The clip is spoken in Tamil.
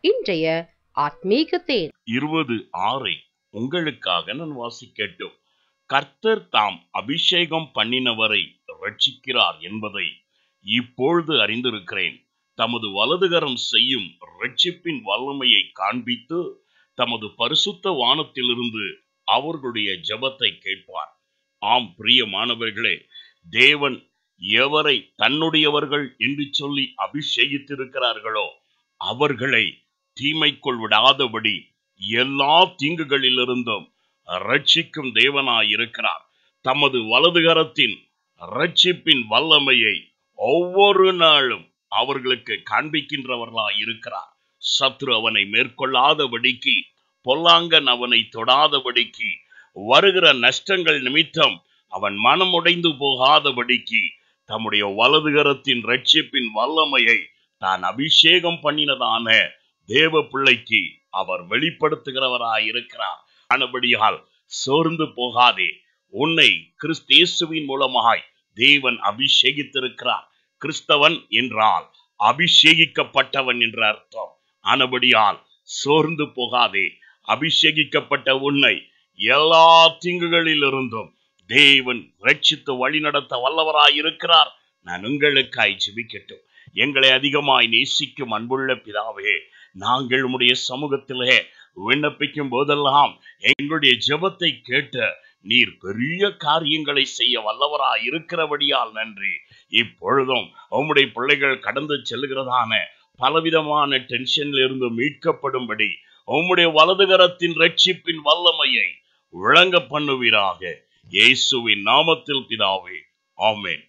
இன்றைய ஆத்மீக தேன் 20:6 உங்களுக்காக நான் வாசிக்கட்டும். கர்த்தர் தாம் அபிஷேகம் பண்ணினவரை ரட்சிக்கிறார் என்பதை இப்பொழுது அறிந்திருக்கிறேன். தமது வலதுகரம் செய்யும் ரட்சிப்பின் வல்லமையை காண்பித்து தமது பரிசுத்த வானத்திலிருந்து அவர்களுடைய ஜெபத்தை கேட்பார். ஆம் பிரியமானவர்களே, தேவன் எவரை தன்னுடையவர்கள் என்று சொல்லி அபிஷேகித்திருக்கிறார்களோ அவர்களை தீமைக்குள் விடாதபடி எல்லா தீங்குகளிலிருந்தும் ரட்சிக்கும் தேவனாயிருக்கிறார். தமது வலதுகரத்தின் ரட்சிப்பின் வல்லமையை ஒவ்வொரு நாளும் அவர்களுக்கு காண்பிக்கின்றவர்களாய் இருக்கிறார். சத்ரு அவனை மேற்கொள்ளாதபடிக்கு, பொல்லாங்கன் அவனை தொடாதபடிக்கு, வருகிற நஷ்டங்கள் நிமித்தம் அவன் மனமுடைந்து போகாதபடிக்கு தம்முடைய வலதுகரத்தின் ரட்சிப்பின் வல்லமையை தான் அபிஷேகம் பண்ணினதான தேவ பிள்ளைக்கு அவர் வெளிப்படுத்துகிறவராயிருக்கிறார். ஆனபடியால் சோர்ந்து போகாதே. உன்னை கிறிஸ்தேசுவின் மூலமாய் தேவன் அபிஷேகித்திருக்கிறார். கிறிஸ்தவன் என்றால் அபிஷேகிக்கப்பட்டவன் என்ற அர்த்தம். ஆனபடியால் சோர்ந்து போகாதே. அபிஷேகிக்கப்பட்ட உன்னை எல்லா தீங்குகளிலிருந்தும் தேவன் ரட்சித்து வழிநடத்த வல்லவராயிருக்கிறார். நான் உங்களுக்காய் ஜெபிக்கட்டும். எங்களை அதிகமாய் நேசிக்கும் அன்புள்ள பிதாவே, நாங்கள் உம்முடைய சமூகத்திலே விண்ணப்பிக்கும் போதெல்லாம் எங்களுடைய ஜெபத்தை கேட்ட நீர் பெரிய காரியங்களை செய்ய வல்லவராய் இருக்கிறபடியால் நன்றி. இப்பொழுதும் உம்முடைய பிள்ளைகள் கடந்து செல்கிறதான பலவிதமான டென்ஷன்ல இருந்து மீட்கப்படும்படி உம்முடைய வலதுகரத்தின் ரட்சிப்பின் வல்லமையை விளங்க பண்ணுவீராக. இயேசுவின் நாமத்தில் பிதாவே, ஆமென்.